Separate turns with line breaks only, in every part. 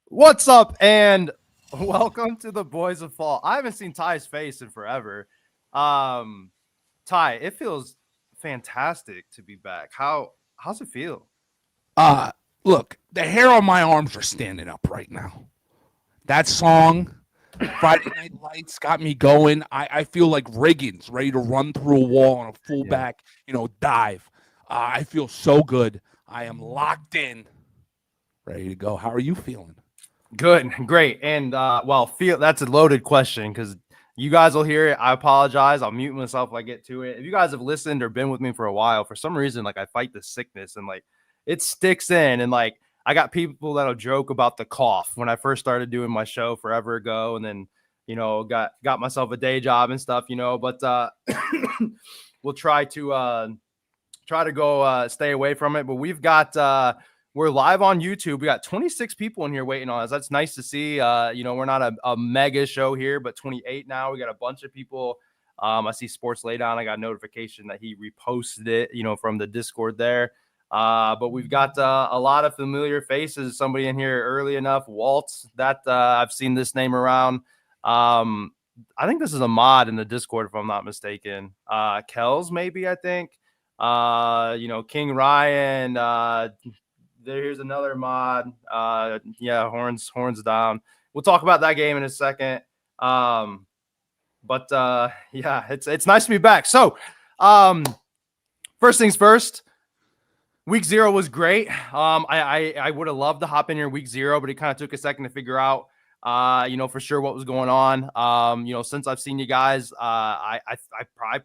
What's up, and welcome to the Boys of Fall. I haven't seen Ty's face in forever. Um, Ty, it feels fantastic to be back. How's it feel?
Uh, Look, the hair on my arms are standing up right now. That song, Friday Night Lights, got me going. I feel like Riggins, ready to run through a wall on a
Yeah.
fullback, dive. I feel so good. I am locked in, ready to go. How are you feeling?
Good, great, and feel that's a loaded question because you guys will hear it. I apologize. I'll mute myself if I get to it. If you guys have listened or been with me for a while, for some reason, like I fight the sickness and like it sticks in, and like I got people that'll joke about the cough when I first started doing my show forever ago, and then got myself a day job and stuff, but we'll try to go stay away from it. But we're live on YouTube. We got 26 people in here waiting on us. That's nice to see. We're not a mega show here, but 28 now. We got a bunch of people. I see Sports Laydown. I got a notification that he reposted it, from the Discord there. But we've got a lot of familiar faces. Somebody in here early enough, Waltz, that I've seen this name around. I think this is a mod in the Discord, if I'm not mistaken. Kells, maybe, I think. King Ryan. Here's another mod. Horns down. We'll talk about that game in a second. It's nice to be back. So, first things first. Week 0 was great. I would have loved to hop in here week 0, but it kind of took a second to figure out, for sure what was going on. Since I've seen you guys, I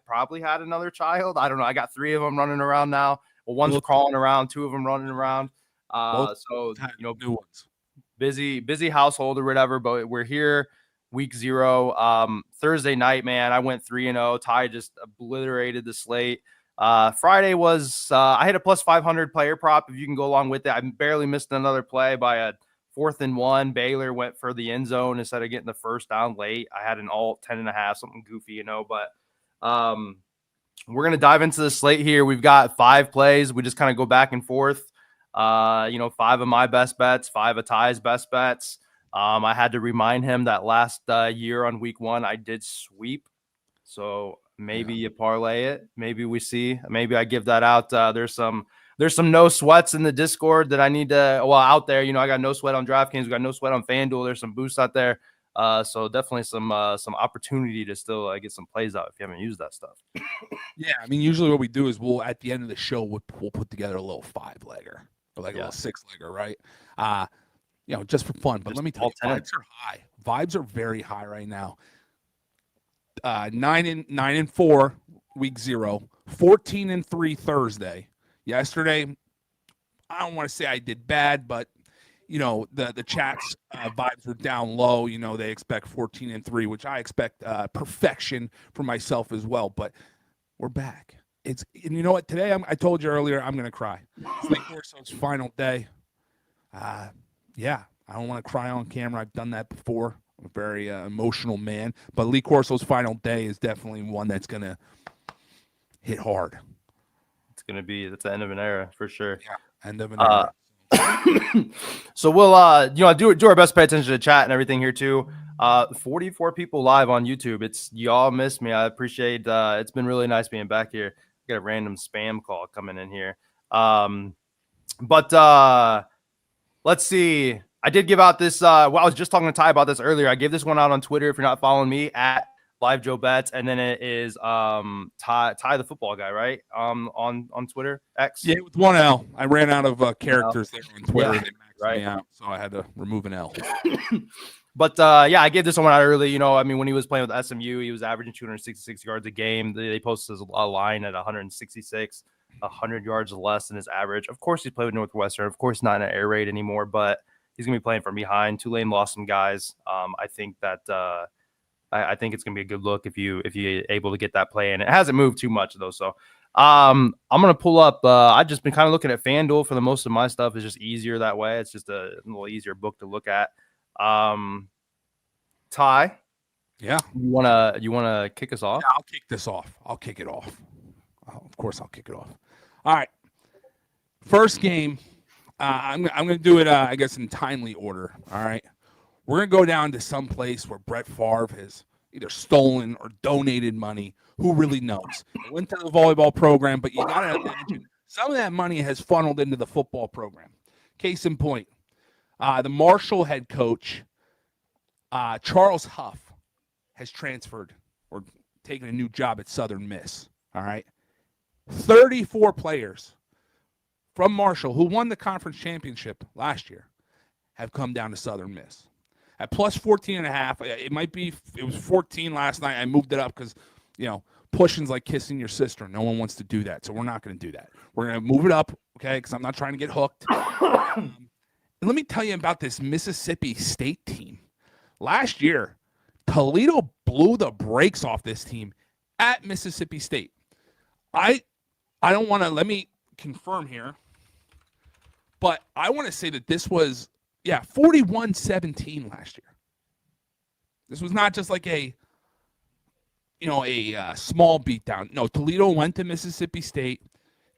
probably had another child. I don't know. I got 3 of them running around now. Well, one's crawling around, 2 of them running around.
New ones.
Busy household or whatever, but we're here week 0. Thursday night, man, I went 3-0. Ty just obliterated the slate. Friday was I had a plus 500 player prop. If you can go along with it, I barely missed another play by a 4th and 1. Baylor went for the end zone instead of getting the first down late. I had an alt 10.5, something goofy, but we're gonna dive into the slate here. We've got 5 plays. We just kind of go back and forth. 5 of my best bets, 5 of Ty's best bets. I had to remind him that last year on week 1 I did sweep, so maybe you parlay it. Maybe we see. Maybe I give that out. There's some no sweats in the Discord that I need to. Well, out there, I got no sweat on DraftKings. We got no sweat on FanDuel. There's some boosts out there. So definitely some opportunity to still get some plays out if you haven't used that stuff.
Yeah, I mean, usually what we do is we'll at the end of the show we'll put together a little 5-legger or like a little 6-legger, right? Just for fun. But let me tell you, vibes are high. Vibes are very high right now. 9-4 week 0, 14-3 Thursday. Yesterday, I don't want to say I did bad, but the chat's vibes were down low. They expect 14-3, which I expect perfection for myself as well. But we're back. And you know what? Today I told you earlier I'm gonna cry. It's like Corso's final day. I don't want to cry on camera. I've done that before. I'm a very emotional man, but Lee Corso's final day is definitely one that's gonna hit hard.
That's the end of an era for sure.
Yeah, end of an era.
So we'll do our best to pay attention to chat and everything here too. 44 people live on YouTube. Y'all miss me. I appreciate it's been really nice being back here. Got a random spam call coming in here. Let's see. I did give out this I was just talking to Ty about this earlier. I gave this one out on Twitter if you're not following me at Live Joe Bets, and then it is Ty the football guy, right? On Twitter, X.
Yeah, with 1 L. I ran out of characters there on Twitter.
Yeah,
they maxed me out, so I had to remove an L.
But I gave this one out early. When he was playing with SMU, he was averaging 266 yards a game. They posted a line at 166, 100 yards less than his average. Of course, he's played with Northwestern. Of course, not in an air raid anymore, but he's gonna be playing from behind. Tulane lost some guys. I think that. I think it's gonna be a good look if you're able to get that play in. It hasn't moved too much though, so I'm gonna pull up. I've just been kind of looking at FanDuel for the most of my stuff. It's just easier that way. It's just a little easier book to look at. Ty,
yeah,
you wanna kick us off?
Yeah, I'll kick this off. I'll kick it off. Of course, I'll kick it off. All right, first game. I'm going to do it, I guess, in timely order. All right. We're going to go down to some place where Brett Favre has either stolen or donated money. Who really knows? It went to the volleyball program, but you got to imagine some of that money has funneled into the football program. Case in point, the Marshall head coach, Charles Huff, has transferred or taken a new job at Southern Miss. All right. 34 players from Marshall who won the conference championship last year have come down to Southern Miss. At plus 14.5, it was 14 last night. I moved it up because, pushing's like kissing your sister. No one wants to do that, so we're not going to do that. We're going to move it up, okay, because I'm not trying to get hooked. And let me tell you about this Mississippi State team. Last year, Toledo blew the brakes off this team at Mississippi State. I don't want to, let me confirm here, but I want to say that this was, 41-17 last year. This was not just like a small beatdown. No, Toledo went to Mississippi State,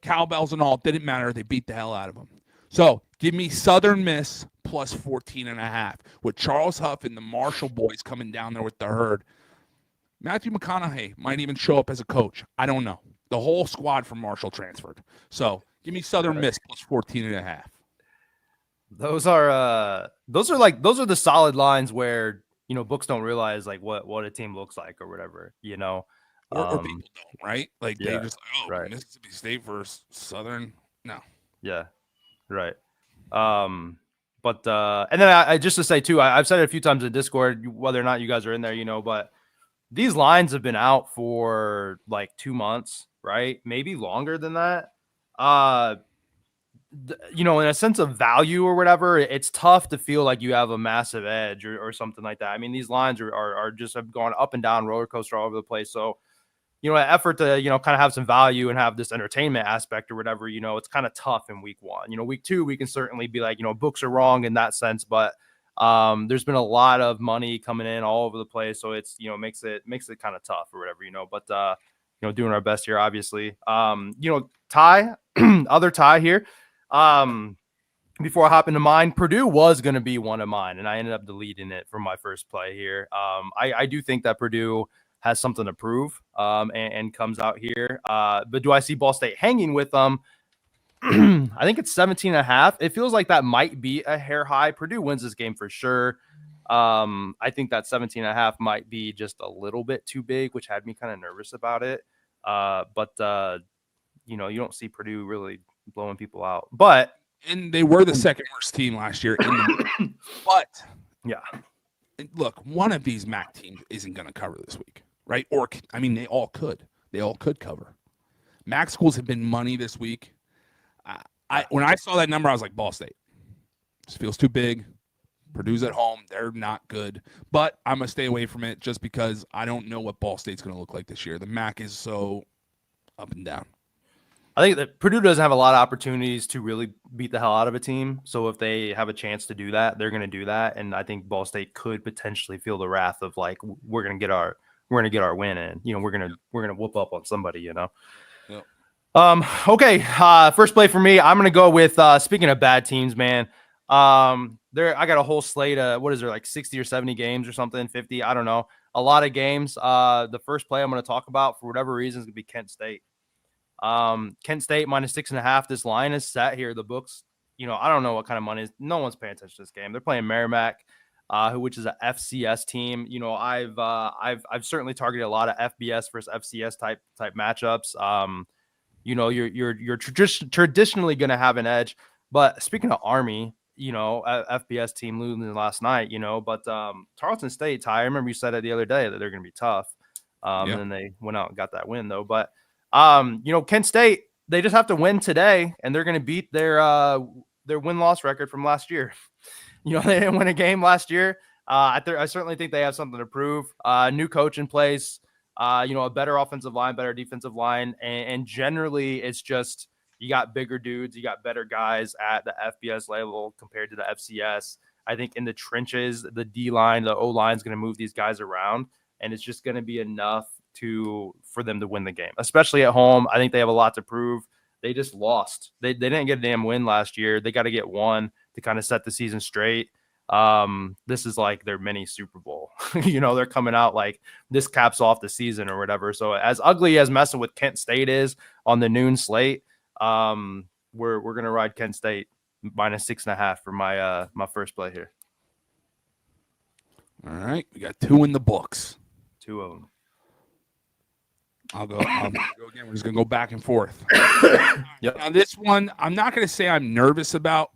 cowbells and all, didn't matter. They beat the hell out of them. So give me Southern Miss plus 14.5 with Charles Huff and the Marshall boys coming down there with the herd. Matthew McConaughey might even show up as a coach. I don't know. The whole squad from Marshall transferred. So give me Southern Miss plus 14.5.
Those are the solid lines where, books don't realize like what a team looks like or whatever,
Or people don't, right? Like they just
right.
Mississippi State versus Southern. No.
Yeah. Right. But and then I just to say too, I've said it a few times in Discord, whether or not you guys are in there, but these lines have been out for like 2 months, right? Maybe longer than that. In a sense of value or whatever, it's tough to feel like you have a massive edge or something like that. I mean, these lines are just have gone up and down roller coaster all over the place. So, an effort to, kind of have some value and have this entertainment aspect or whatever, it's kind of tough in week 1. Week 2, we can certainly be like, books are wrong in that sense, but there's been a lot of money coming in all over the place. So it's, makes it kind of tough or whatever, but, doing our best here, obviously. Ty, other Ty here. Before I hop into mine, Purdue was going to be one of mine, and I ended up deleting it from my first play here. I do think that Purdue has something to prove and comes out here. But do I see Ball State hanging with them? I think it's 17.5. It feels like that might be a hair high. Purdue wins this game for sure. I think that 17.5 might be just a little bit too big, which had me kind of nervous about it. But you don't see Purdue really blowing people out.
And they were the second worst team last year. But
yeah,
look, one of these MAC teams isn't going to cover this week, right? Or they all could. They all could cover. MAC schools have been money this week. When I saw that number, I was like, Ball State. This feels too big. Purdue's at home. They're not good. But I'm going to stay away from it just because I don't know what Ball State's going to look like this year. The MAC is so up and down.
I think that Purdue doesn't have a lot of opportunities to really beat the hell out of a team. So if they have a chance to do that, they're going to do that. And I think Ball State could potentially feel the wrath of like, we're going to get our win in, we're going to whoop up on somebody, Yep. Okay. First play for me, I'm going to go with, speaking of bad teams, man, I got a whole slate of, what is there, like 60 or 70 games or something, 50, I don't know, a lot of games. The first play I'm going to talk about for whatever reason is going to be Kent State. Kent State minus 6.5. This line is set here. The books, I don't know what kind of money is. No one's paying attention to this game. They're playing Merrimack, which is a FCS team. I've certainly targeted a lot of FBS versus FCS type matchups. You're traditionally going to have an edge. But speaking of Army, FBS team losing last night, but Tarleton State, Ty, I remember you said it the other day that they're going to be tough. And then they went out and got that win though. But Kent State, they just have to win today, and they're going to beat their win-loss record from last year. They didn't win a game last year. I certainly think they have something to prove. New coach in place, a better offensive line, better defensive line, and generally it's just you got bigger dudes, you got better guys at the FBS level compared to the FCS. I think in the trenches, the D line, the O line is going to move these guys around, and it's just going to be enough for them to win the game, especially at home. I think they have a lot to prove. they just lost. They didn't get a damn win last year. They got to get one to kind of set the season straight. This is like their mini Super Bowl. They're coming out like this caps off the season or whatever. So as ugly as messing with Kent State is on the noon slate, we're gonna ride Kent State -6.5 for my first play here.
All right, we got 2 in the books.
2 of them.
I'll go again. We're just gonna go back and forth.
Yep.
Now this one, I'm not gonna say I'm nervous about,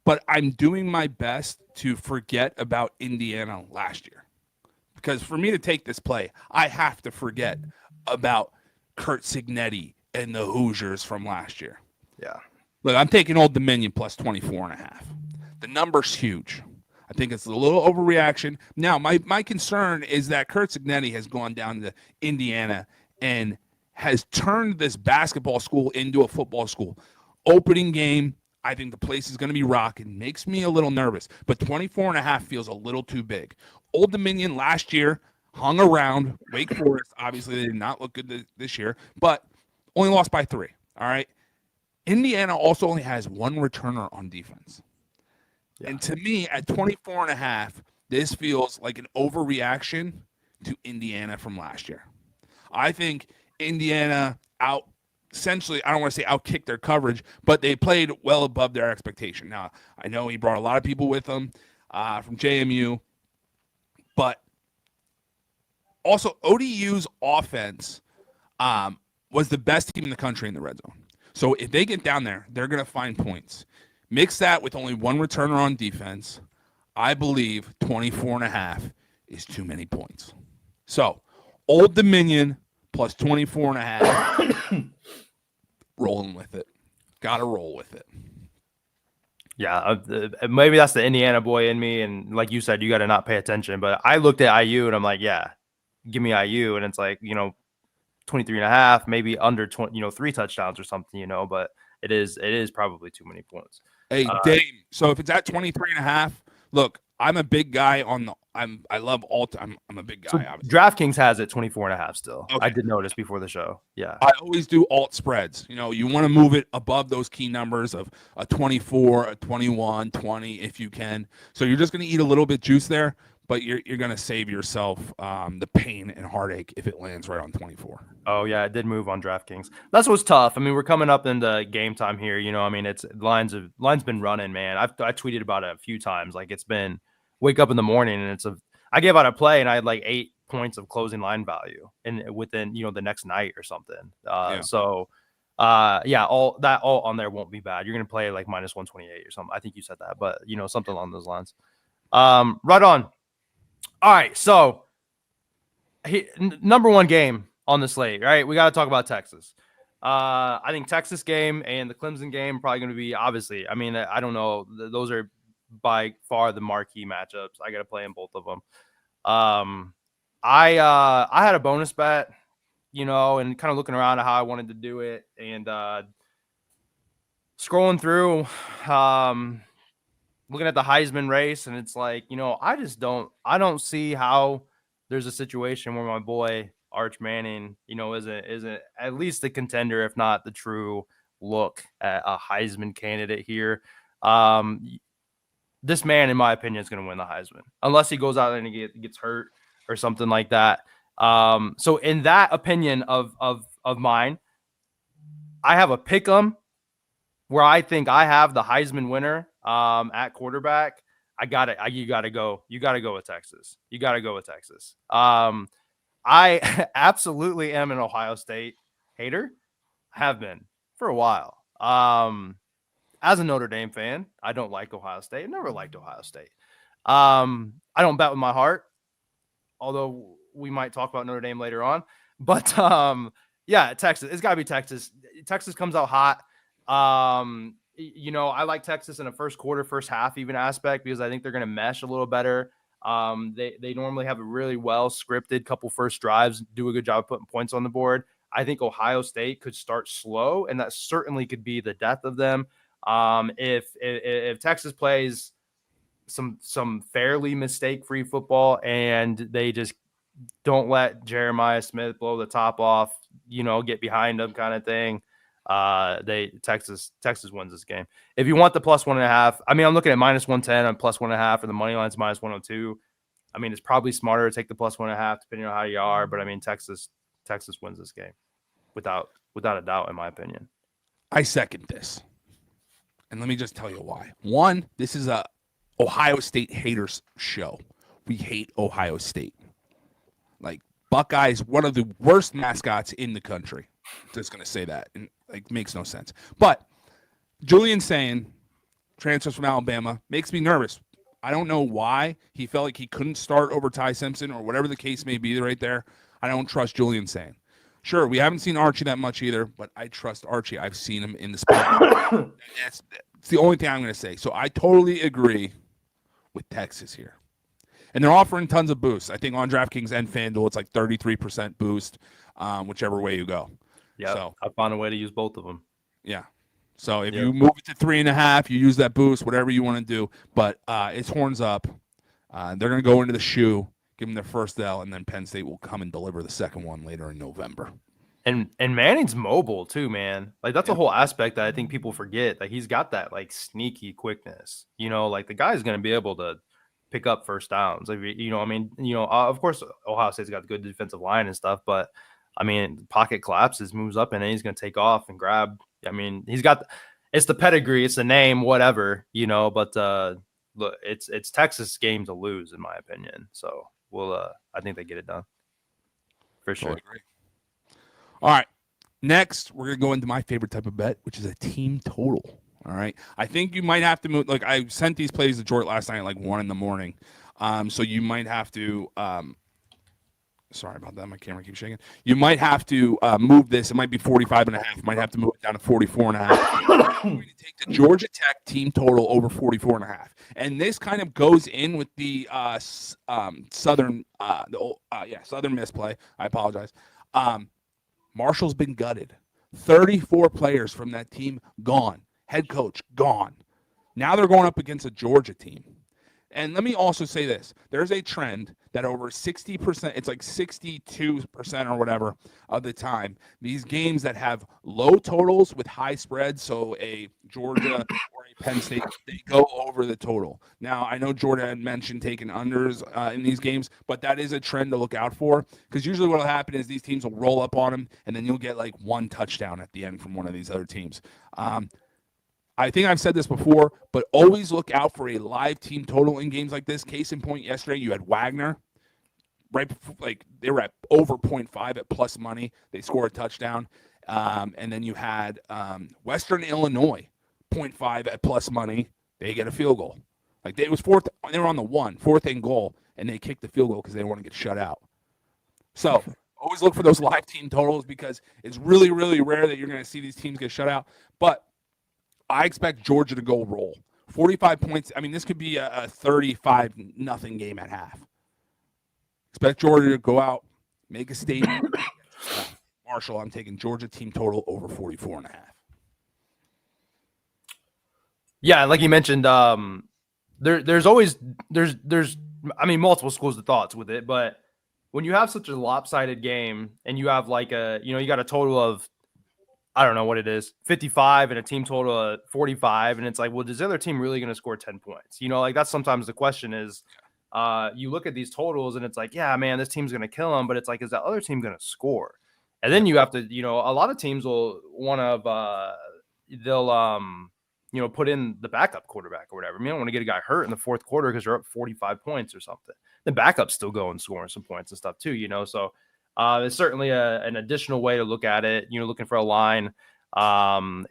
but I'm doing my best to forget about Indiana last year. Because for me to take this play, I have to forget about Kurt Signetti and the Hoosiers from last year.
Yeah.
Look, I'm taking Old Dominion plus 24.5. The number's huge. I think it's a little overreaction. Now, my concern is that Kurt Signetti has gone down to Indiana and has turned this basketball school into a football school. Opening game, I think the place is going to be rocking. Makes me a little nervous, but 24.5 feels a little too big. Old Dominion last year hung around. Wake Forest, obviously, they did not look good this year, but only lost by 3. All right. Indiana also only has 1 returner on defense. Yeah. And to me, at 24.5, this feels like an overreaction to Indiana from last year. I think Indiana essentially, I don't want to say outkicked their coverage, but they played well above their expectation. Now, I know he brought a lot of people with him from JMU, but also ODU's offense was the best team in the country in the red zone. So if they get down there, they're going to find points. Mix that with only 1 returner on defense. I believe 24.5 is too many points. So Old Dominion plus 24.5. Rolling with it. Got to roll with it.
Yeah, maybe that's the Indiana boy in me. And like you said, you got to not pay attention. But I looked at IU and I'm like, yeah, give me IU. And it's like, 23.5, maybe under 20, 3 touchdowns or something, but it is probably too many points.
Hey, Dame. So if it's at 23.5, look, I'm a big guy I love alt. I'm a big guy.
So
obviously.
DraftKings has it 24.5 still.
Okay.
I did notice before the show. Yeah.
I always do alt spreads. You want to move it above those key numbers of a 24, a 21, 20 if you can. So you're just going to eat a little bit juice there, but you're going to save yourself the pain and heartache if it lands right on 24.
Oh yeah, it did move on DraftKings. That's what's tough. I mean, we're coming up into game time here. It's lines been running, man. I tweeted about it a few times. Like it's been wake up in the morning and I gave out a play and I had like 8 points of closing line value and within the next night or something. So all on there won't be bad. You're gonna play like -128 or something. I think you said that, but something along those lines. Right on. All right, so number 1 game on the slate, right? We got to talk about Texas. I think Texas game and the Clemson game probably going to be obviously. I mean, I don't know. Those are by far the marquee matchups. I got to play in both of them. I had a bonus bet, and kind of looking around at how I wanted to do it and scrolling through, looking at the Heisman race, and it's like, I don't see how there's a situation where my boy Arch Manning, isn't at least the contender, if not the true look at a Heisman candidate here. This man, in my opinion, is going to win the Heisman unless he goes out and he gets hurt or something like that. So in that opinion of mine, I have a pick 'em where I think I have the Heisman winner at quarterback. You got to go with Texas. You got to go with Texas. I absolutely am an Ohio State hater. Have been for a while. As a Notre Dame fan, I don't like Ohio State. Never liked Ohio State. I don't bet with my heart, although we might talk about Notre Dame later on. But Texas. It's got to be Texas. Texas comes out hot. I like Texas in a first quarter, first half even aspect because I think they're going to mesh a little better. They normally have a really well scripted couple first drives, do a good job of putting points on the board. I think Ohio State could start slow, and that certainly could be the death of them. If Texas plays some fairly mistake-free football and they just don't let Jeremiah Smith blow the top off, get behind them kind of thing, Texas wins this game. If you want the +1.5, I mean, I'm looking at -110 on +1.5, and the money line's -102. I mean, it's probably smarter to take the +1.5 depending on how you are, but I mean, Texas wins this game without a doubt, in my opinion.
I second this, and let me just tell you why. One, this is a Ohio State haters show. We hate Ohio State. Like, Buckeyes, one of the worst mascots in the country. Just gonna say that, and like makes no sense. But Julian saying transfers from Alabama makes me nervous. I don't know why he felt like he couldn't start over Ty Simpson or whatever the case may be right there. I don't trust Julian saying. Sure, we haven't seen Archie that much either, but I trust Archie. I've seen him in the spot. That's the only thing I'm going to say. So I totally agree with Texas here. And they're offering tons of boosts. I think on DraftKings and FanDuel, it's like 33% boost, whichever way you go.
Yeah,
so,
I found a way to use both of them.
Yeah. So if you move it to 3.5, you use that boost, whatever you want to do. But it's horns up. They're going to go into the shoe, give them their first L, and then Penn State will come and deliver the second one later in November.
And Manning's mobile too, man. Like, that's a whole aspect that I think people forget. Like, he's got that like sneaky quickness. You know, like the guy's going to be able to pick up first downs. Like, you know, I mean, you know, of course, Ohio State's got good defensive line and stuff, but I mean, pocket collapses, moves up, and then he's going to take off and grab. I mean, he's got it's the pedigree, it's the name, whatever, you know. But look, it's Texas game to lose, in my opinion. So I think they get it done for sure.
Totally agree. All right, next we're gonna go into my favorite type of bet, which is a team total. All right, I think you might have to move. Like, I sent these plays to Jort last night at like 1 a.m. So you might have to. Sorry about that. My camera keeps shaking. You might have to move this. It might be 45.5. You might have to move it down to 44.5. I'm going to take the Georgia Tech team total over 44.5. And this kind of goes in with the Southern Miss play. I apologize. Marshall's been gutted. 34 players from that team gone. Head coach gone. Now they're going up against a Georgia team. And let me also say this. There's a trend that over 60%, it's like 62% or whatever of the time, these games that have low totals with high spreads, so a Georgia or a Penn State, they go over the total. Now, I know Jordan had mentioned taking unders in these games, but that is a trend to look out for, because usually what will happen is these teams will roll up on them, and then you'll get like one touchdown at the end from one of these other teams. I think I've said this before, but always look out for a live team total in games like this. Case in point, yesterday you had Wagner, right before, like they were at over 0.5 at plus money. They score a touchdown. And then you had Western Illinois, 0.5 at plus money. They get a field goal. Like, it was fourth, they were on the 4th and goal, and they kicked the field goal because they didn't want to get shut out. So always look for those live team totals, because it's really, really rare that you're going to see these teams get shut out. But I expect Georgia to go roll. 45 points. I mean, this could be a 35-0 game at half. Expect Georgia to go out, make a statement. Marshall, I'm taking Georgia team total over 44.5.
Yeah, like you mentioned, there's always I mean, multiple schools of thoughts with it, but when you have such a lopsided game and you have like you got a total of, I don't know what it is, 55 and a team total of 45. And it's like, well, is the other team really going to score 10 points? You know, like, that's sometimes the question is, you look at these totals and it's like, yeah, man, this team's going to kill them. But it's like, is that other team going to score? And then you have to, you know, a lot of teams will want to, they'll, put in the backup quarterback or whatever. I mean, I don't want to get a guy hurt in the fourth quarter because they're up 45 points or something. The backup's still going scoring some points and stuff too, you know, so. It's certainly an additional way to look at it. You know, looking for a line, you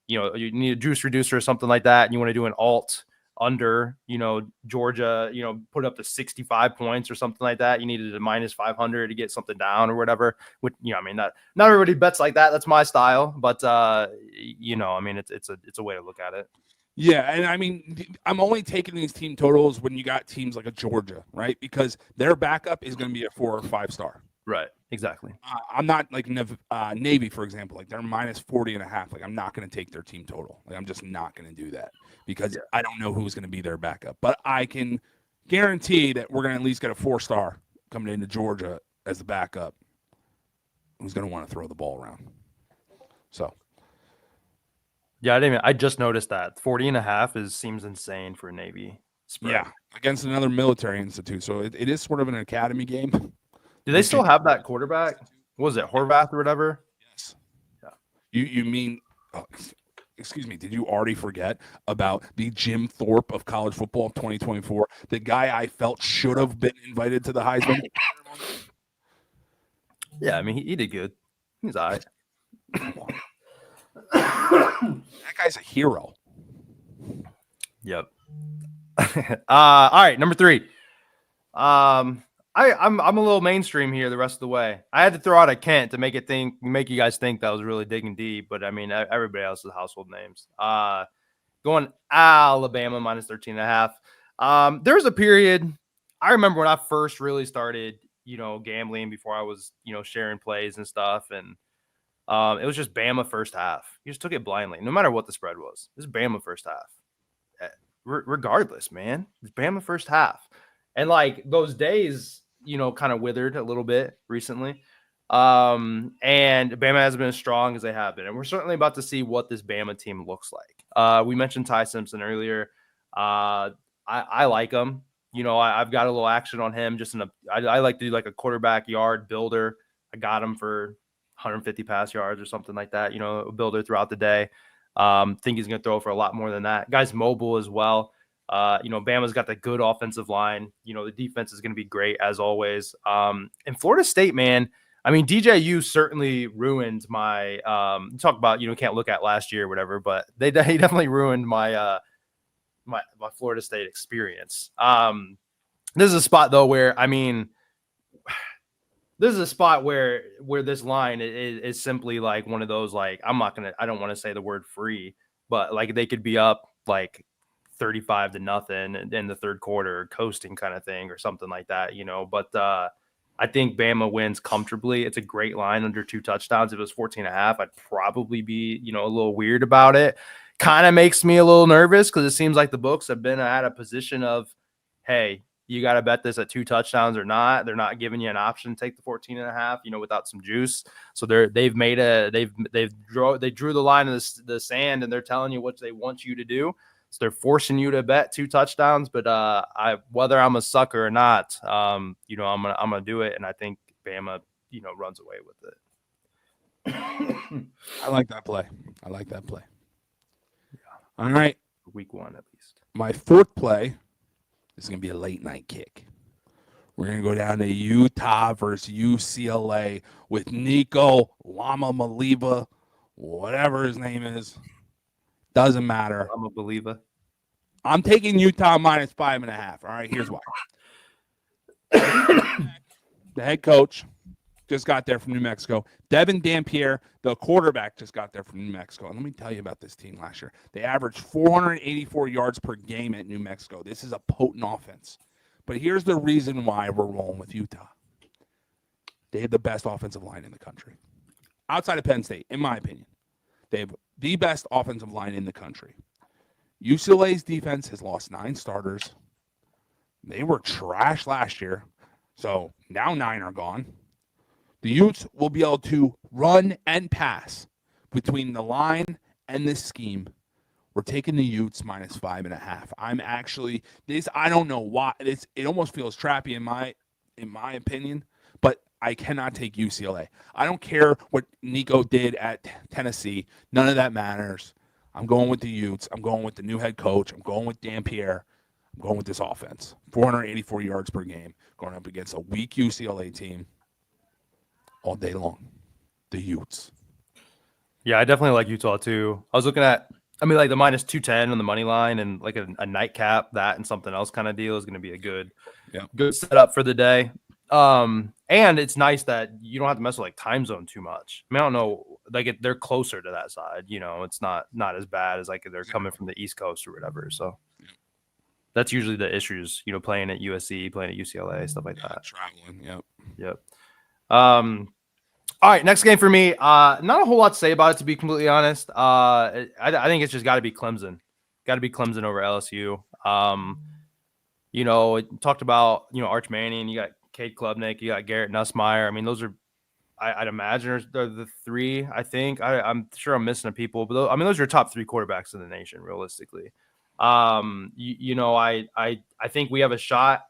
need a juice reducer or something like that, and you want to do an alt under, Georgia, put up to 65 points or something like that. You needed a -500 to get something down or whatever. Which, I mean, not everybody bets like that. That's my style, but I mean, it's a way to look at it.
Yeah, and I mean, I'm only taking these team totals when you got teams like a Georgia, right? Because their backup is going to be a 4 or 5 star.
Right, exactly.
I'm not like Navy, for example. Like, they're -40.5. Like, I'm not going to take their team total. Like, I'm just not going to do that because I don't know who's going to be their backup. But I can guarantee that we're going to at least get a 4-star coming into Georgia as the backup who's going to want to throw the ball around. So
Yeah, I just noticed that 40.5 seems insane for a Navy spread.
yeah, against another military institute. So it is sort of an academy game.
Do they still have that quarterback? What was it, Horvath or whatever?
Yes.
Yeah.
You mean? Oh, excuse me. Did you already forget about the Jim Thorpe of college football of 2024? The guy I felt should have been invited to the Heisman.
Yeah, I mean he did good. He's all right.
That guy's a hero.
Yep. All right, number 3. I'm a little mainstream here the rest of the way. I had to throw out a Kent to make you guys think that I was really digging deep, but I mean everybody else is household names. Going Alabama minus 13.5. There was a period I remember when I first really started, gambling before I was, sharing plays and stuff, and it was just Bama first half. You just took it blindly, no matter what the spread was. This is Bama first half. Regardless, man, it's Bama first half. And like those days, kind of withered a little bit recently. And Bama hasn't been as strong as they have been. And we're certainly about to see what this Bama team looks like. We mentioned Ty Simpson earlier. I like him. I've got a little action on him. I like to do like a quarterback yard builder. I got him for 150 pass yards or something like that, a builder throughout the day. Think he's going to throw for a lot more than that. Guy's mobile as well. Bama's got the good offensive line. The defense is going to be great as always. And Florida State, man, I mean, DJU certainly ruined my talk about, can't look at last year or whatever, but he definitely ruined my my Florida State experience. This is a spot though where, I mean, this is a spot where this line is simply like one of those, like, I don't want to say the word free, but like they could be up like 35-0 in the third quarter, coasting kind of thing or something like that, but I think Bama wins comfortably. It's a great line under 2 touchdowns. If it was 14.5, I'd probably be, a little weird about it. Kind of makes me a little nervous because it seems like the books have been at a position of, hey, you got to bet this at 2 touchdowns or not. They're not giving you an option to take the 14.5, without some juice. So they drew the line in the sand, and they're telling you what they want you to do. So they're forcing you to bet 2 touchdowns. But whether I'm a sucker or not, I'm gonna do it, and I think Bama, runs away with it.
I like that play. Yeah. All right.
Week 1 at least.
My 4th play. This is going to be a late night kick. We're going to go down to Utah versus UCLA with Nico Lama Maliba, whatever his name is. Doesn't matter.
I'm a believer.
I'm taking Utah minus 5.5. All right, here's why. The head coach just got there from New Mexico. Devin Dampierre, the quarterback, just got there from New Mexico. And let me tell you about this team last year. They averaged 484 yards per game at New Mexico. This is a potent offense. But here's the reason why we're rolling with Utah. They have the best offensive line in the country. Outside of Penn State, in my opinion. They have the best offensive line in the country. UCLA's defense has lost 9 starters. They were trash last year. So now 9 are gone. The Utes will be able to run and pass between the line and this scheme. We're taking the Utes minus 5.5. I'm actually I don't know why it almost feels trappy in my opinion, but I cannot take UCLA. I don't care what Nico did at Tennessee. None of that matters. I'm going with the Utes. I'm going with the new head coach. I'm going with Dampierre. I'm going with this offense. 484 yards per game, going up against a weak UCLA team all day long. The Utes.
Yeah, I definitely like Utah too. I was looking at, like the minus 210 on the money line, and like a nightcap, that and something else kind of deal is going to be a good setup for the day. And it's nice that you don't have to mess with like time zone too much. I don't know, like they're closer to that side. It's not as bad as like they're coming from the East Coast or whatever. So that's usually the issues. Playing at USC, playing at UCLA, stuff like that.
Traveling.
Yep. All right, next game for me. Not a whole lot to say about it, to be completely honest. I think it's just got to be Clemson. Got to be Clemson over LSU. It talked about Arch Manning. You got Cade Klubnik. You got Garrett Nussmeier. Those are. I'd imagine are the three. I think I'm sure I'm missing a people, but I mean those are your top three quarterbacks in the nation, realistically. I think we have a shot,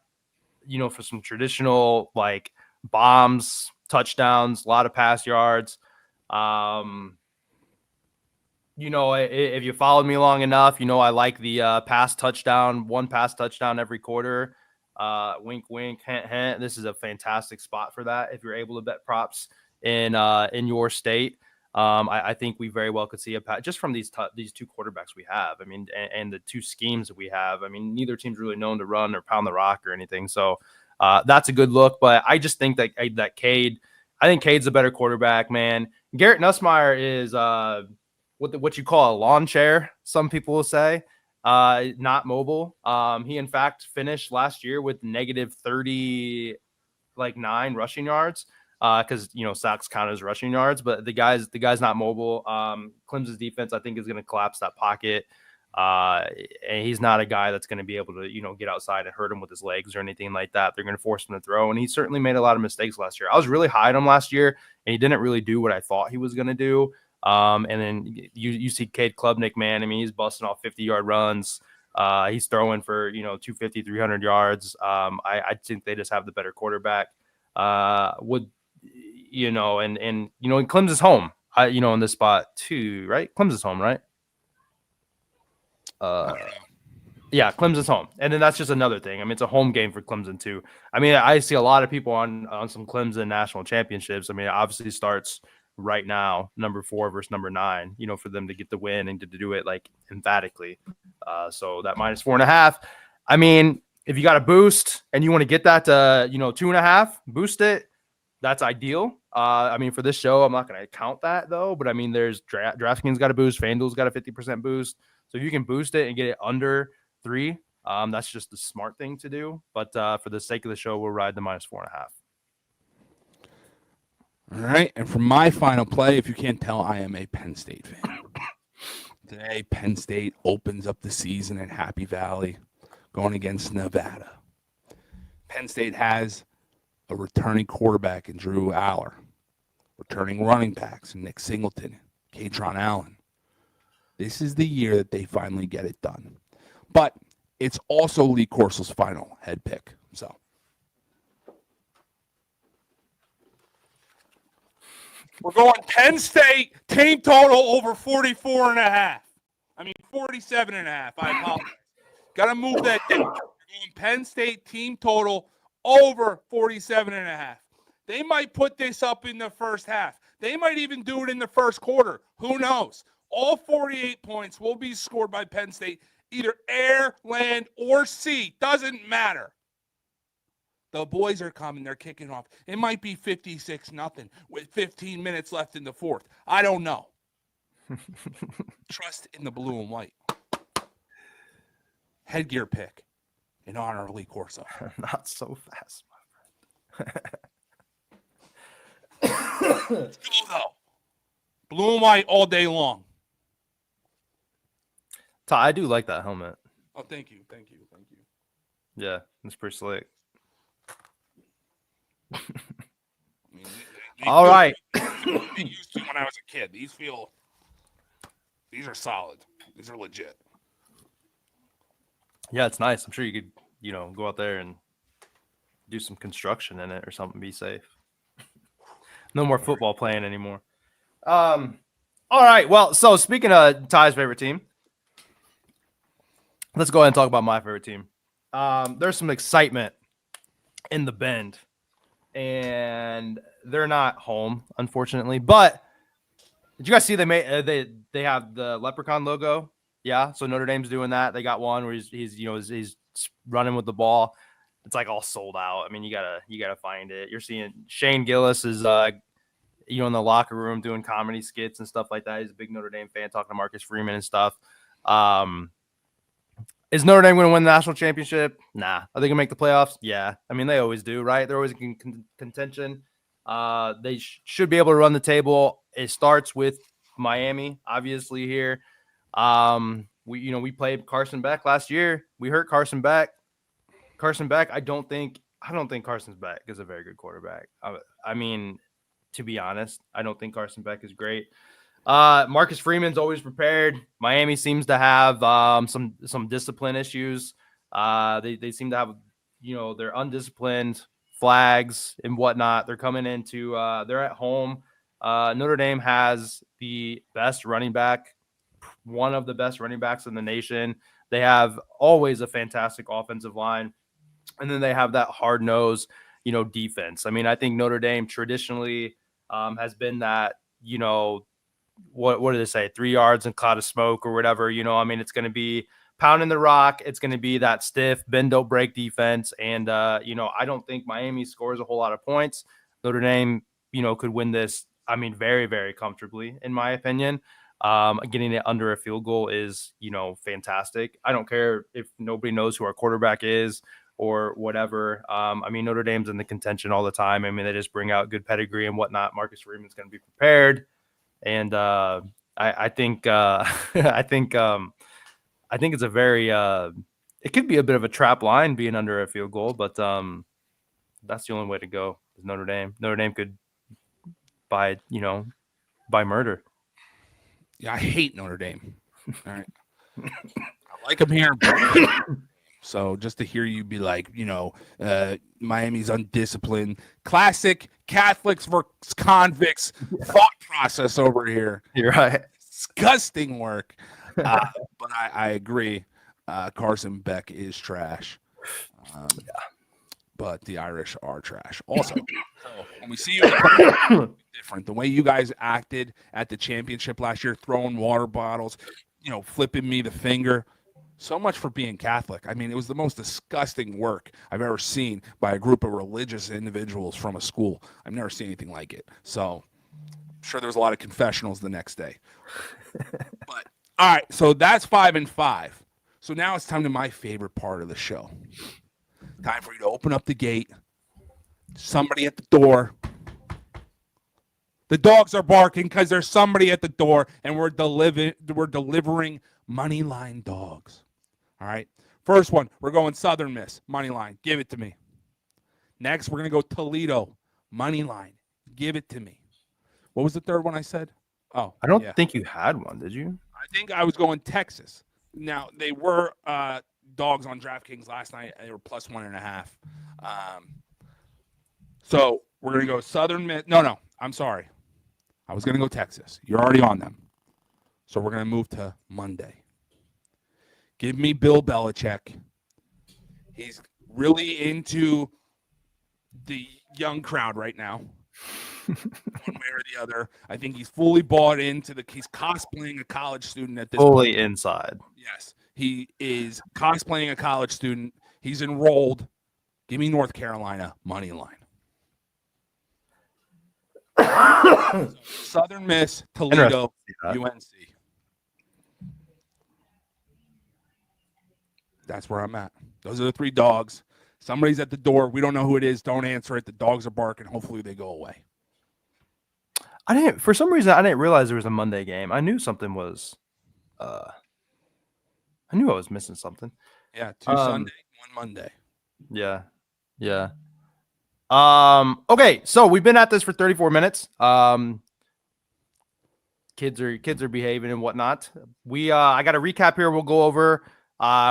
for some traditional like bombs, touchdowns, a lot of pass yards. If you followed me long enough, I like the one pass touchdown every quarter. Wink, wink, hint, hint. This is a fantastic spot for that. If you're able to bet props in your state, I think we very well could see a just from these two quarterbacks we have. I mean, and the two schemes that we have. I mean, neither team's really known to run or pound the rock or anything. So that's a good look. But I just think that Cade. I think Cade's a better quarterback, man. Garrett Nussmeier is what you call a lawn chair, some people will say, not mobile. He in fact finished last year with negative 30, like 9 rushing yards, because sacks count as rushing yards, but the guy's not mobile. Clemson's defense, I think, is going to collapse that pocket. And he's not a guy that's going to be able to, get outside and hurt him with his legs or anything like that. They're going to force him to throw. And he certainly made a lot of mistakes last year. I was really high on him last year, and he didn't really do what I thought he was going to do. And then you see Cade Klubnik, man. I mean, he's busting off 50-yard runs. He's throwing for, 250, 300 yards. I think they just have the better quarterback. And Clemson's home, in this spot too, right? Clemson's home, right? Yeah, Clemson's home. And then that's just another thing. I mean, it's a home game for Clemson too. I mean, I see a lot of people on some Clemson national championships. I mean, it obviously starts right now, number 4 versus number 9, for them to get the win and to do it like emphatically. So that -4.5. I mean, if you got a boost and you want to get that to, 2.5, boost it. That's ideal. I mean, for this show, I'm not going to count that though, but I mean, there's DraftKings got a boost. FanDuel's got a 50% boost. So if you can boost it and get it under 3, that's just the smart thing to do. But for the sake of the show, we'll ride the -4.5.
All right. And for my final play, if you can't tell, I am a Penn State fan. Today, Penn State opens up the season in Happy Valley, going against Nevada. Penn State has a returning quarterback in Drew Aller, returning running backs in Nick Singleton, Katron Allen. This is the year that they finally get it done. But it's also Lee Corso's final head pick. So we're going Penn State team total over 44.5. I mean 47.5. I apologize. Got to move that down. We're going Penn State team total over 47.5. They might put this up in the first half. They might even do it in the first quarter. Who knows? All 48 points will be scored by Penn State, either air, land, or sea. Doesn't matter. The boys are coming. They're kicking off. It might be 56-0 with 15 minutes left in the fourth. I don't know. Trust in the blue and white. Headgear pick in honor of Lee Corso.
Not so fast, my
friend. Let's go, though. Blue and white all day long.
I do like that helmet.
Oh, thank you.
Yeah, it's pretty slick. All right.
I used to when I was a kid. These are solid. These are legit.
Yeah, it's nice. I'm sure you could, go out there and do some construction in it or something. Be safe. No more football playing anymore. All right. Well, so speaking of Ty's favorite team, let's go ahead and talk about my favorite team. There's some excitement in the Bend, and they're not home, unfortunately. But did you guys see they have the leprechaun logo? Yeah, so Notre Dame's doing that. They got one where he's running with the ball. It's like all sold out. I mean, you gotta find it. You're seeing Shane Gillis is in the locker room doing comedy skits and stuff like that. He's a big Notre Dame fan, talking to Marcus Freeman and stuff. Is Notre Dame going to win the national championship? Nah. Are they going to make the playoffs? Yeah. I mean, they always do, right? They're always in contention. They should be able to run the table. It starts with Miami, obviously, here. We played Carson Beck last year. We hurt Carson Beck. I don't think Carson's Beck is a very good quarterback. I mean, to be honest. I don't think Carson Beck is great. Marcus Freeman's always prepared. Miami seems to have some discipline issues. They seem to have, they're undisciplined, flags and whatnot. They're coming into they're at home. Notre Dame has the best running back, one of the best running backs in the nation. They have always a fantastic offensive line, and then they have that hard nose, defense. I mean, I think Notre Dame traditionally has been that, what do they say? 3 yards and cloud of smoke or whatever. I mean, it's going to be pounding the rock. It's going to be that stiff bend don't break defense. And I don't think Miami scores a whole lot of points. Notre Dame, could win this. I mean, very, very comfortably, in my opinion. Getting it under a field goal is, fantastic. I don't care if nobody knows who our quarterback is or whatever. I mean, Notre Dame's in the contention all the time. I mean, they just bring out good pedigree and whatnot. Marcus Freeman's going to be prepared. And I think I think it's a very it could be a bit of a trap line being under a field goal, but that's the only way to go is Notre Dame. Notre Dame could by murder.
Yeah, I hate Notre Dame. All right. I like them here. So just to hear you be like, Miami's undisciplined, classic Catholics versus convicts thought process over here.
You're right.
Disgusting work. But I agree. Carson Beck is trash. But the Irish are trash. Also, so when we see you different, the way you guys acted at the championship last year, throwing water bottles, flipping me the finger. So much for being Catholic. I mean, it was the most disgusting work I've ever seen by a group of religious individuals from a school. I've never seen anything like it. So I'm sure there was a lot of confessionals the next day. But all right, so that's 5-5. So now it's time to my favorite part of the show. Time for you to open up the gate. Somebody at the door. The dogs are barking because there's somebody at the door, and we're delivering money line dogs. All right. First one, we're going Southern Miss, money line. Give it to me. Next, we're going to go Toledo, money line. Give it to me. What was the third one I said? Oh,
I don't think you had one, did you?
I think I was going Texas. Now, they were dogs on DraftKings last night. They were plus 1.5. So we're going to go Southern Miss. No, I'm sorry. I was going to go Texas. You're already on them. So we're going to move to Monday. Give me Bill Belichick. He's really into the young crowd right now. One way or the other. I think he's fully bought into he's cosplaying a college student at this
fully
point.
Inside.
Yes. He is cosplaying a college student. He's enrolled. Give me North Carolina, money line. Southern Miss, Toledo, UNC. That's where I'm at. Those are the 3 dogs. Somebody's at the door. We don't know who it is. Don't answer it. The dogs are barking. Hopefully they go away.
For some reason, I didn't realize there was a Monday game. I knew something was, I knew I was missing something.
Yeah. 2 Sunday, 1 Monday.
Yeah. Okay. So we've been at this for 34 minutes. Kids are behaving and whatnot. I got a recap here. We'll go over.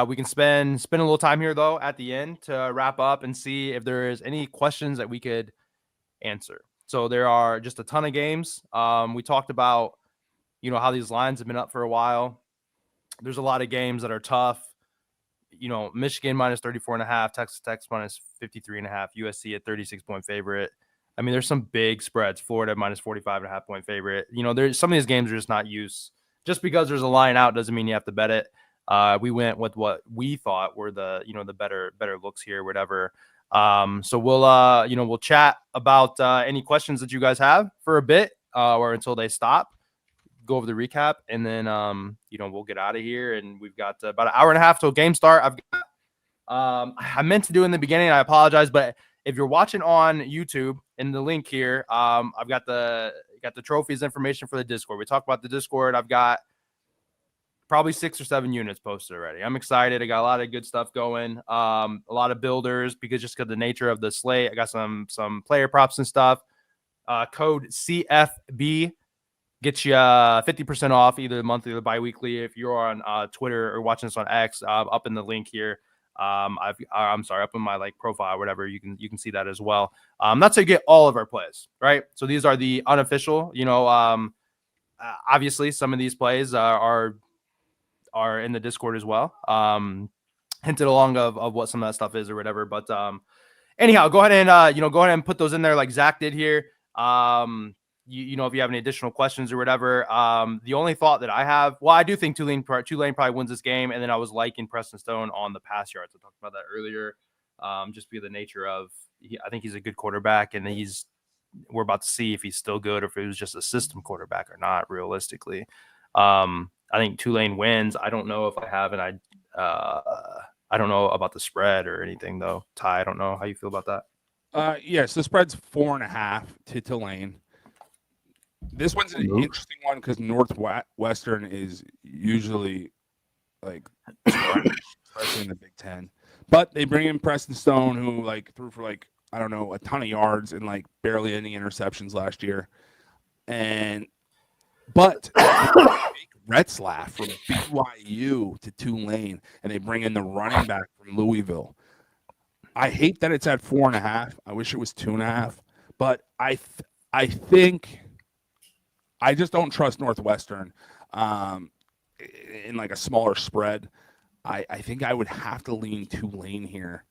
We can spend a little time here though at the end to wrap up and see if there is any questions that we could answer. So there are just a ton of games. We talked about, how these lines have been up for a while. There's a lot of games that are tough. Michigan minus 34.5, Texas Tech minus 53.5, USC at 36-point favorite. I mean, there's some big spreads. Florida minus 45.5-point favorite. There's some of these games are just not used. Just because there's a line out doesn't mean you have to bet it. We went with what we thought were the better looks here, whatever. So we'll chat about any questions that you guys have for a bit or until they stop. Go over the recap, and then we'll get out of here. And we've got about an hour and a half till game start. I meant to do in the beginning. I apologize, but if you're watching on YouTube, in the link here, I've got the trophies information for the Discord. We talked about the Discord. I've got probably 6 or 7 units posted already. I'm excited. I got a lot of good stuff going. A lot of builders because of the nature of the slate. I got some player props and stuff. Code CFB gets you 50% off either the monthly or the biweekly. If you're on Twitter or watching this on X, up in the link here. I'm sorry, up in my like profile or whatever, you can see that as well. That's how you get all of our plays, right? So these are the unofficial, obviously some of these plays are in the Discord as well. Hinted along of what some of that stuff is or whatever. But anyhow, go ahead and put those in there like Zach did here. If you have any additional questions or whatever. The only thought that I have, well, I do think Tulane probably wins this game, and then I was liking Preston Stone on the pass yards. I talked about that earlier. Just be the nature of, I think he's a good quarterback, and we're about to see if he's still good or if it was just a system quarterback or not. Realistically, I think Tulane wins. I don't know if I have, and I don't know about the spread or anything though. Ty, I don't know how you feel about that.
Yes, the spread's 4.5 to Tulane. This one's an interesting one because Northwestern is usually like, especially in the Big Ten. But they bring in Preston Stone, who like threw for like, I don't know, a ton of yards and like barely any interceptions last year. But Retzlaff from BYU to Tulane, and they bring in the running back from Louisville. I hate that it's at 4.5. I wish it was 2.5. But I think I just don't trust Northwestern in like a smaller spread. I think I would have to lean Tulane here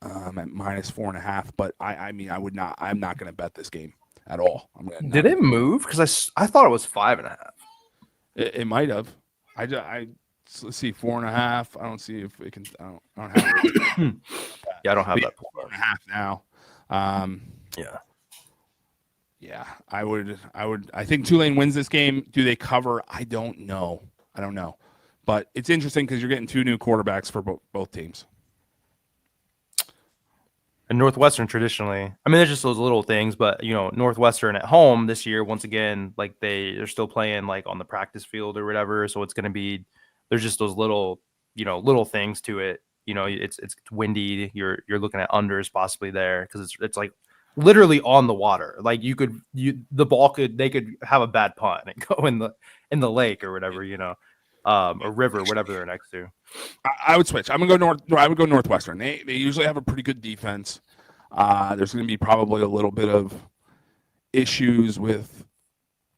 at -4.5. But I mean, I would not. I'm not going to bet this game at all.
Did it move? Because I thought it was 5.5.
It might have. Let's see, 4.5. I don't see if it can. I don't have it.
Yeah, I don't have that.
4.5 now.
Yeah.
I think Tulane wins this game. Do they cover? I don't know. But it's interesting because you're getting two new quarterbacks for both teams.
And Northwestern traditionally, I mean, there's just those little things, but Northwestern at home this year, once again, like they're still playing like on the practice field or whatever. So it's going to be, there's just those little things to it. It's windy. You're looking at unders possibly there because it's like literally on the water. Like they could have a bad punt and go in the lake or whatever, or river, whatever they're next to.
I would switch. I would go Northwestern. They usually have a pretty good defense. There's going to be probably a little bit of issues with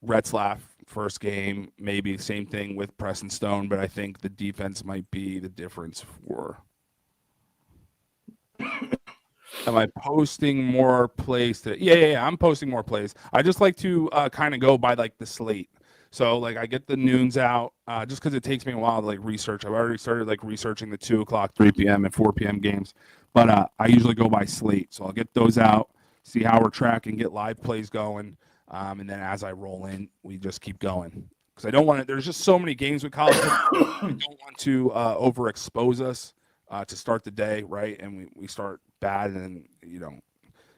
Retzlaff first game. Maybe same thing with Preston Stone, but I think the defense might be the difference for. Am I posting more plays today? Yeah. I'm posting more plays. I just like to kind of go by like the slate. So like I get the noons out just because it takes me a while to like research. I've already started like researching the 2 o'clock, 3 p.m. and 4 p.m. games, but I usually go by slate. So I'll get those out, see how we're tracking, get live plays going, and then as I roll in, we just keep going because I don't want to. There's just so many games with college. I don't want to overexpose us to start the day, right? And we start bad, and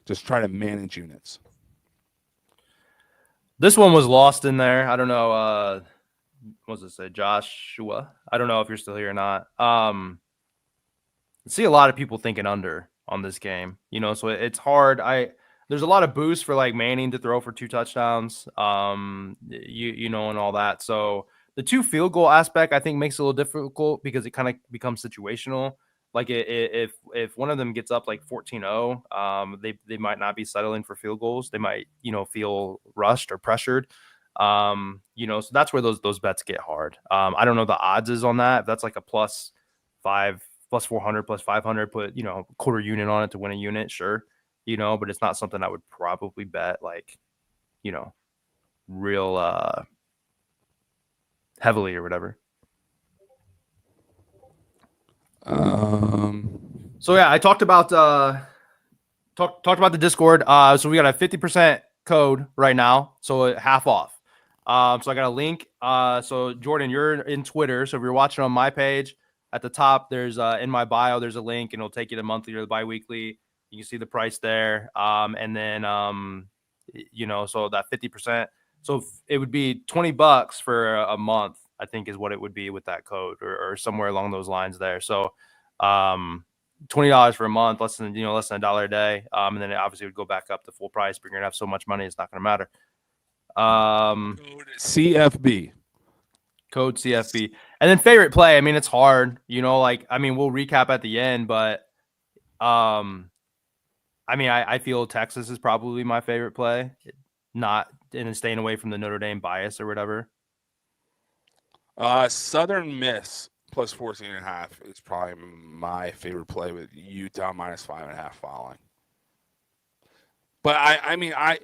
just try to manage units.
This one was lost in there. I don't know. What does it say? Joshua. I don't know if you're still here or not. I see a lot of people thinking under on this game. So it's hard. There's a lot of boost for like Manning to throw for 2 touchdowns. And all that. So the 2 field goal aspect I think makes it a little difficult because it kind of becomes situational. Like if one of them gets up like 14-0, they might not be settling for field goals. They might, feel rushed or pressured. So that's where those bets get hard. I don't know the odds is on that. If that's like a +5, +400, +500, put, quarter unit on it to win a unit. Sure. But it's not something I would probably bet like, real heavily or whatever. So yeah, I talked about the Discord. So we got a 50% code right now, so half off. So I got a link. So Jordan, you're in Twitter. So if you're watching on my page at the top, there's in my bio, there's a link, and it'll take you to monthly or the biweekly. You can see the price there. And then so that 50%. So it would be $20 for a month, I think is what it would be with that code or somewhere along those lines there. So $20 for a month, less than $1 a day. And then it obviously would go back up to full price, but you're gonna have so much money, it's not gonna matter.
Code CFB.
Code CFB. And then favorite play. I mean, it's hard, we'll recap at the end, but I feel Texas is probably my favorite play, not and staying away from the Notre Dame bias or whatever.
Southern Miss plus 14.5 is probably my favorite play with Utah minus 5.5 following. But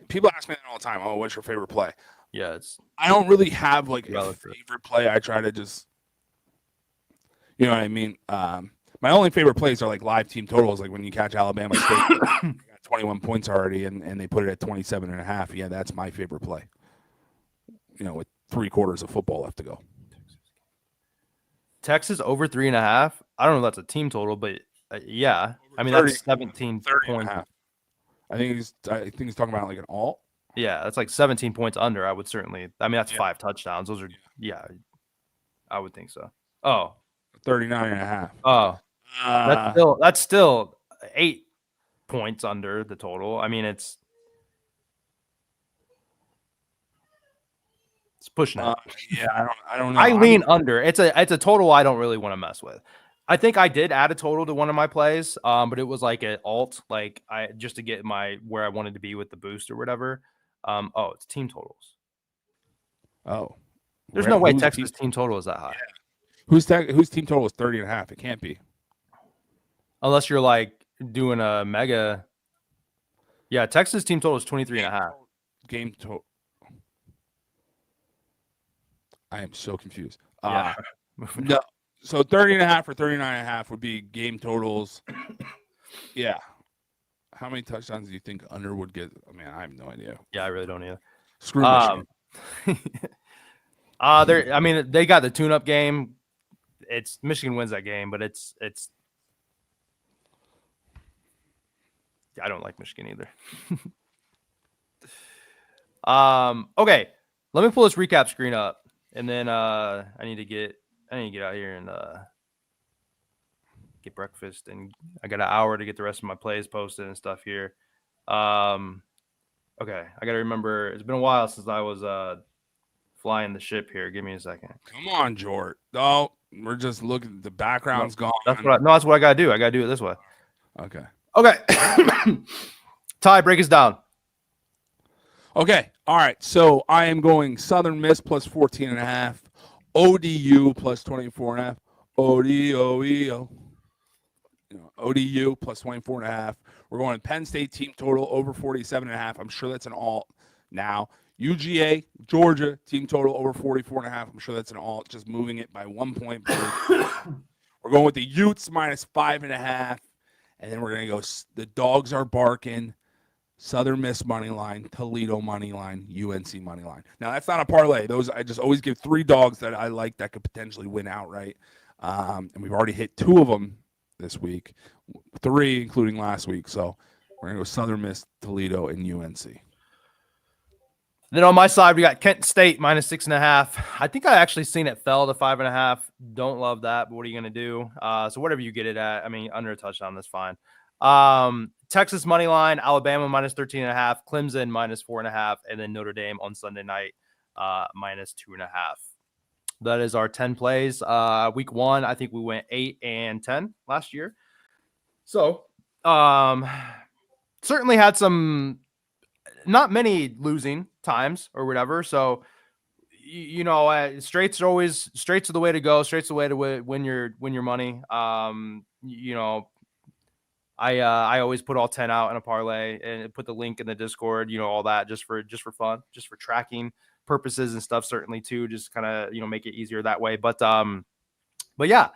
people ask me that all the time. Oh, what's your favorite play?
Yeah,
I don't really have like
relative.
a favorite play. I try to just, you know what I mean. My only favorite plays are like live team totals, like when you catch Alabama State, got 21 points already, and they put it at 27.5. Yeah, that's my favorite play. With 3 quarters of football left to go.
Texas over 3.5. I don't know if that's a team total, but yeah, that's 17 points.
I think he's talking about like an alt.
Yeah, that's like 17 points under. I would certainly. That's 5 touchdowns. Those are I would think so. Oh,
39.5.
Oh, that's still 8 points under the total. It's pushing it.
I don't know.
I lean under. It's a total I don't really want to mess with. I think I did add a total to one of my plays, but it was like an alt, like I just to get where I wanted to be with the boost or whatever. It's team totals.
Oh,
there's no way Texas team total is that high.
Yeah. Whose team total is 30.5? It can't be,
unless you're like doing a mega. Yeah, Texas team total is 23.5.
Game total. I am so confused.
Yeah.
No. So 30.5 or 39.5 would be game totals. Yeah. How many touchdowns do you think under would get? I have no idea.
Yeah, I really don't either.
Screw Michigan.
They got the tune-up game. It's Michigan wins that game, but it's. I don't like Michigan either. Okay, let me pull this recap screen up, and then I need to get out here and get breakfast, and I got an hour to get the rest of my plays posted and stuff here. Okay, I got to remember. It's been a while since I was flying the ship here. Give me a second.
Come on, Jort. No, we're just looking. The background's gone.
That's what I got to do. I got to do it this way.
Okay.
Ty, break us down.
Okay. All right. So I am going Southern Miss plus 14.5, ODU plus 24.5, ODU plus 24.5. We're going Penn State team total over 47.5. I'm sure that's an alt now. UGA, Georgia team total over 44.5. I'm sure that's an alt, just moving it by 1 point. We're going with the Utes minus 5.5. And then we're going to go, the dogs are barking, Southern Miss money line, Toledo money line, UNC money line. Now, that's not a parlay. Those I just always give 3 dogs that I like that could potentially win outright. And we've already hit 2 of them this week, 3 including last week. So we're going to go Southern Miss, Toledo, and UNC.
Then on my side, we got Kent State minus 6.5. I think I actually seen it fell to 5.5. Don't love that, but what are you going to do? So whatever you get it at, under a touchdown, that's fine. Texas money line, Alabama minus 13.5, Clemson minus 4.5, and then Notre Dame on Sunday night minus 2.5. That is our 10 plays. Week 1, I think we went 8-10 last year. So certainly had some. Not many losing times or whatever. So, straights are the way to go. Straights the way to win your money. I always put all 10 out in a parlay and put the link in the Discord, all that just for fun, just for tracking purposes and stuff, certainly too, just kind of, make it easier that way. But yeah,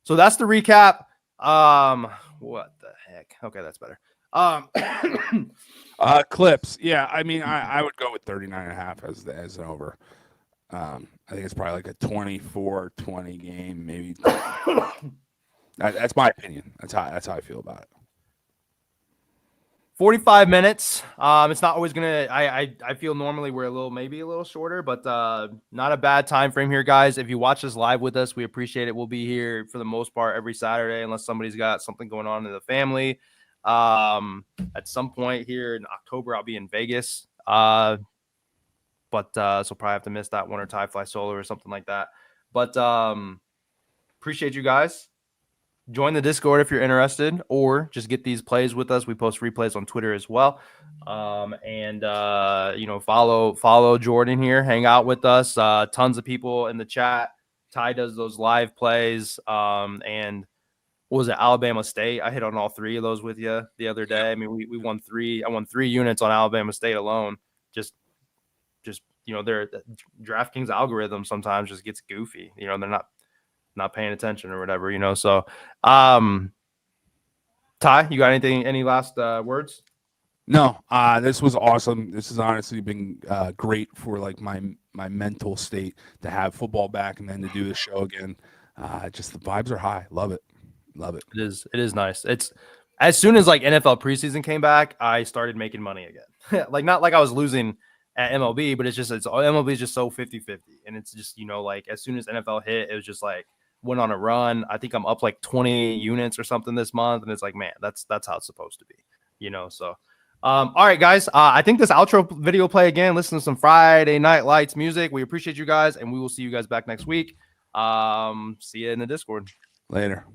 so that's the recap. What the heck? Okay. That's better.
Clips. Yeah. I would go with 39.5 as an over. I think it's probably like a 24-20 game, maybe. That's my opinion. That's how I feel about it.
45 minutes. It's not always gonna. I feel normally we're maybe a little shorter, but not a bad time frame here, guys. If you watch us live with us, we appreciate it. We'll be here for the most part every Saturday, unless somebody's got something going on in the family. At some point here in October, I'll be in Vegas. But so probably have to miss that one or tie fly solo or something like that. But appreciate you guys. Join the Discord if you're interested, or just get these plays with us. We post replays on Twitter as well. And follow Jordan here, hang out with us. Tons of people in the chat. Ty does those live plays. And what was it, Alabama State? I hit on all three of those with you the other day. I mean, we won three. I won 3 units on Alabama State alone. Just their DraftKings algorithm sometimes just gets goofy. They're not paying attention or whatever, So, Ty, you got any last words?
No, this was awesome. This has honestly been great for like my mental state to have football back and then to do the show again. Just the vibes are high. Love it.
It is nice. It's as soon as like NFL preseason came back, I started making money again. Like not like I was losing at MLB, but MLB is just so 50-50. And it's just, like as soon as NFL hit, it was just like went on a run. I think I'm up like 20 units or something this month. And it's like, man, that's how it's supposed to be, So, all right, guys, I think this outro video play again, listen to some Friday Night Lights music. We appreciate you guys, and we will see you guys back next week. See you in the Discord.
Later.